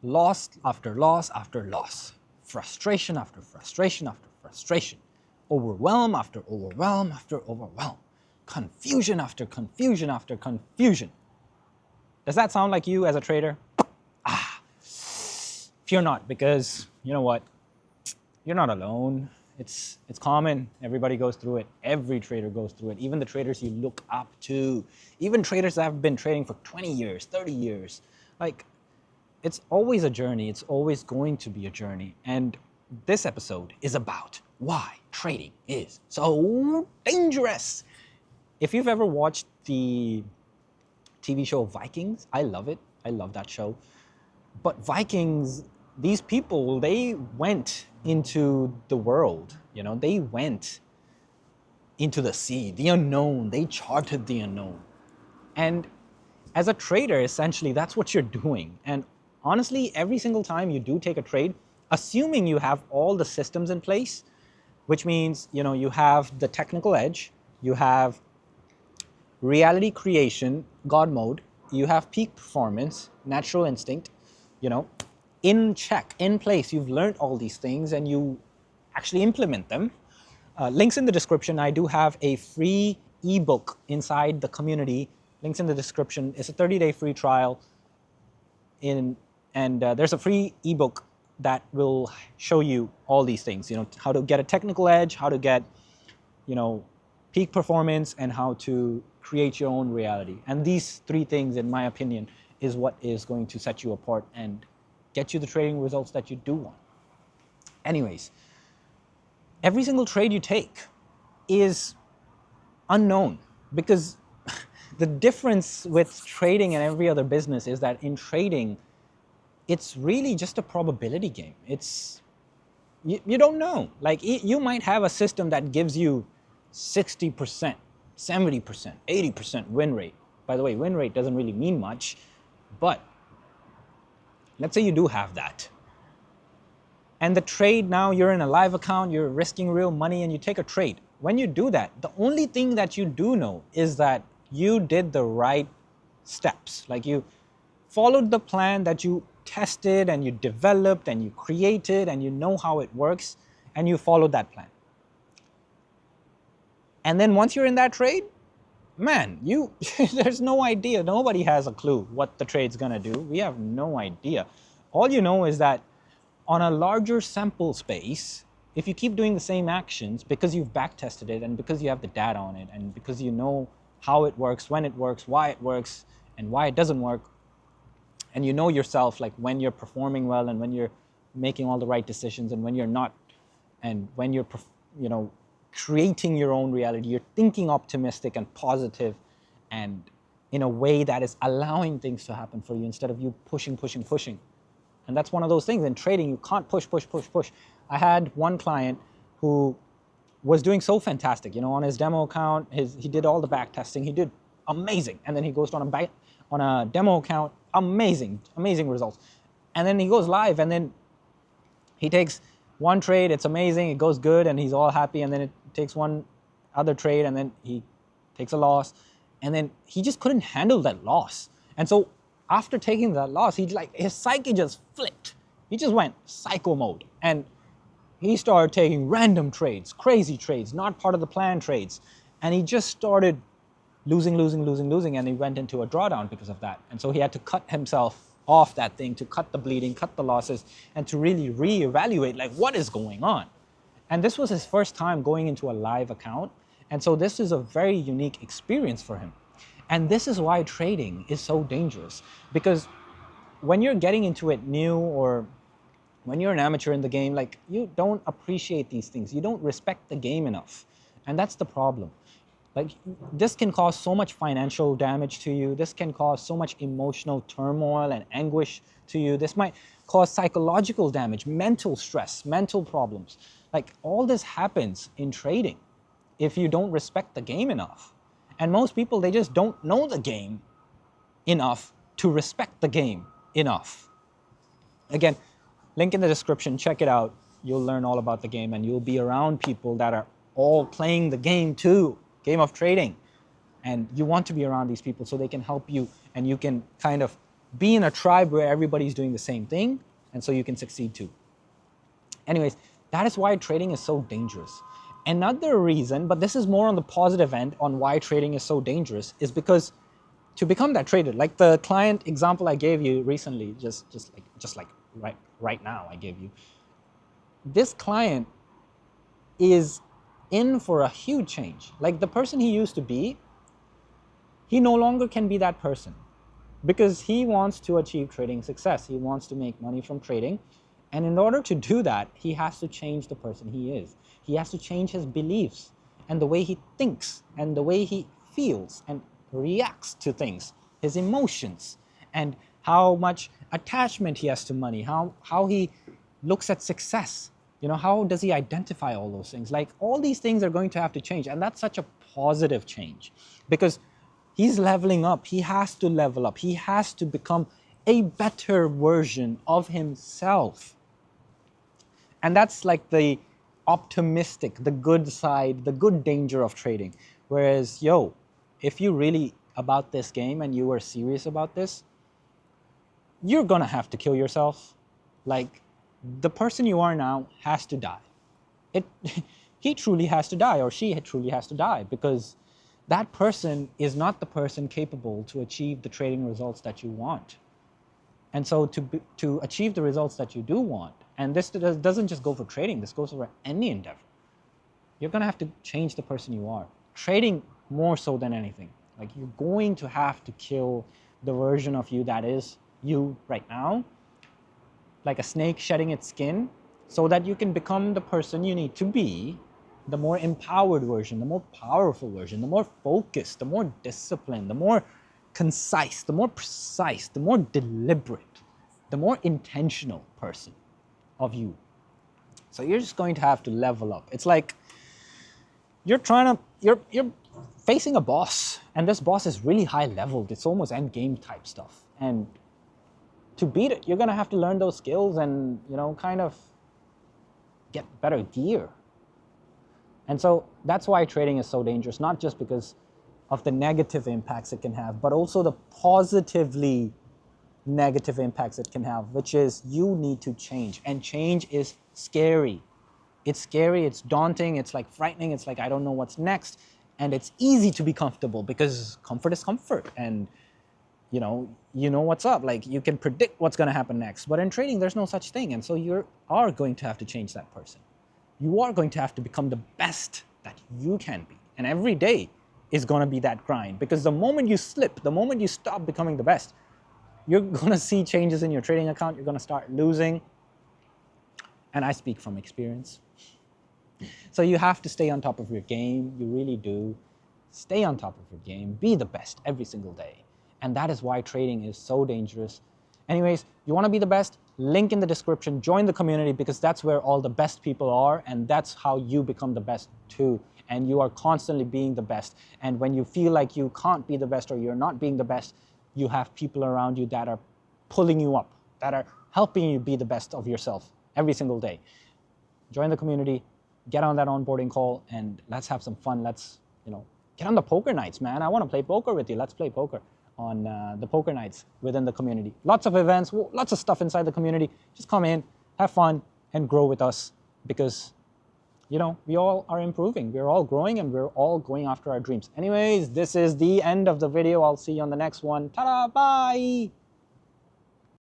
Loss after loss after loss, frustration after frustration after frustration, overwhelm after overwhelm after overwhelm, confusion after confusion after confusion. Does that sound like you as a trader? Fear not, because you know what? You're not alone. It's common. Everybody goes through it. Every trader goes through it. Even the traders you look up to, even traders that have been trading for 20 years, 30 years. Like, it's always a journey. It's always going to be a journey. And this episode is about why trading is so dangerous. If you've ever watched the TV show Vikings, I love it. I love that show. But Vikings, these people, they went into the world, they went into the sea, the unknown, they charted the unknown. And as a trader, essentially, that's what you're doing. And honestly, every single time you do take a trade, assuming you have all the systems in place, which means, you have the technical edge, you have reality creation, God mode, you have peak performance, natural instinct, in check, in place. You've learned all these things and you actually implement them. Links in the description. I do have a free ebook inside the community. Links in the description. It's a 30-day free trial. And there's a free ebook that will show you all these things. How to get a technical edge, how to get, peak performance, and how to create your own reality. And these three things, in my opinion, is what is going to set you apart and get you the trading results that you do want. Anyways, every single trade you take is unknown, because the difference with trading and every other business is that in trading, it's really just a probability game. You don't know. Like, you might have a system that gives you 60%, 70%, 80% win rate. By the way, win rate doesn't really mean much, but let's say you do have that. And the trade, now you're in a live account, you're risking real money, and you take a trade. When you do that, the only thing that you do know is that you did the right steps. Like, you followed the plan that you tested and you developed and you created, and you know how it works, and you followed that plan. And then once you're in that trade, man, there's no idea. Nobody has a clue what the trade's gonna do. We have no idea. All you know is that on a larger sample space, if you keep doing the same actions because you've back tested it and because you have the data on it and because you know how it works, when it works, why it works, and why it doesn't work, and you know yourself, like when you're performing well and when you're making all the right decisions and when you're not, and when you're, creating your own reality, you're thinking optimistic and positive and in a way that is allowing things to happen for you instead of you pushing. And that's one of those things in trading. You can't push. I had one client who was doing so fantastic, on his demo account, he did all the back testing, he did amazing. And then he goes on a demo account, amazing results. And then he goes live, and then he takes one trade, it's amazing, it goes good, and he's all happy, and then it takes one other trade, and then he takes a loss, and then he just couldn't handle that loss. And so after taking that loss, his psyche just flipped. He just went psycho mode, and he started taking random trades, crazy trades, not part of the plan trades, and he just started losing, and he went into a drawdown because of that. And so he had to cut himself off that thing, to cut the bleeding, cut the losses, and to really reevaluate, like, what is going on. And this was his first time going into a live account, and so this is a very unique experience for him. And this is why trading is so dangerous, because when you're getting into it new, or when you're an amateur in the game, like, you don't appreciate these things, you don't respect the game enough, and that's the problem. Like, this can cause so much financial damage to you. This can cause so much emotional turmoil and anguish to you. This might cause psychological damage, mental stress, mental problems. Like, all this happens in trading if you don't respect the game enough. And most people, they just don't know the game enough to respect the game enough. Again, link in the description, check it out. You'll learn all about the game, and you'll be around people that are all playing the game too. Game of trading. And you want to be around these people so they can help you, and you can kind of be in a tribe where everybody's doing the same thing, and so you can succeed too. Anyways, that is why trading is so dangerous. Another reason, but this is more on the positive end on why trading is so dangerous, is because to become that trader, like the client example I gave you recently, just like right now I gave you, this client is in for a huge change. Like the person he used to be, he no longer can be that person because he wants to achieve trading success. He wants to make money from trading. And in order to do that, he has to change the person he is. He has to change his beliefs and the way he thinks and the way he feels and reacts to things, his emotions, and how much attachment he has to money, how he looks at success. You know, how does he identify all those things? Like all these things are going to have to change. And that's such a positive change because he's leveling up. He has to level up. He has to become a better version of himself. And that's like the optimistic, the good side, the good danger of trading. Whereas, yo, if you really about this game and you are serious about this, you're gonna have to kill yourself. Like the person you are now has to die. He truly has to die, or she truly has to die, because that person is not the person capable to achieve the trading results that you want. And so to achieve the results that you do want, and this doesn't just go for trading, this goes for any endeavor, you're going to have to change the person you are. Trading more so than anything. Like you're going to have to kill the version of you that is you right now, like a snake shedding its skin, so that you can become the person you need to be, the more empowered version, the more powerful version, the more focused, the more disciplined, the more concise, the more precise, the more deliberate, the more intentional person of you. So you're just going to have to level up. It's like you're facing a boss, and this boss is really high leveled. It's almost end game type stuff. And to beat it, you're gonna have to learn those skills and, you know, kind of get better gear. And so that's why trading is so dangerous, not just because of the negative impacts it can have, but also the positively negative impacts it can have, which is you need to change. And change is scary. It's scary, it's daunting, it's like frightening, it's like I don't know what's next. And it's easy to be comfortable because comfort is comfort. And you know what's up. Like you can predict what's going to happen next. But in trading, there's no such thing. And so you are going to have to change that person. You are going to have to become the best that you can be. And every day is going to be that grind. Because the moment you slip, the moment you stop becoming the best, you're going to see changes in your trading account. You're going to start losing. And I speak from experience. So you have to stay on top of your game. You really do. Stay on top of your game. Be the best every single day. And that is why trading is so dangerous. Anyways, you want to be the best? Link in the description. Join the community because that's where all the best people are. And that's how you become the best too. And you are constantly being the best. And when you feel like you can't be the best or you're not being the best, you have people around you that are pulling you up, that are helping you be the best of yourself every single day. Join the community. Get on that onboarding call and let's have some fun. Let's, get on the poker nights, man. I want to play poker with you. Let's play poker on the poker nights within the community. Lots of events, lots of stuff inside the community. Just come in, have fun, and grow with us because, we all are improving. We're all growing and we're all going after our dreams. Anyways, this is the end of the video. I'll see you on the next one. Ta-da, bye!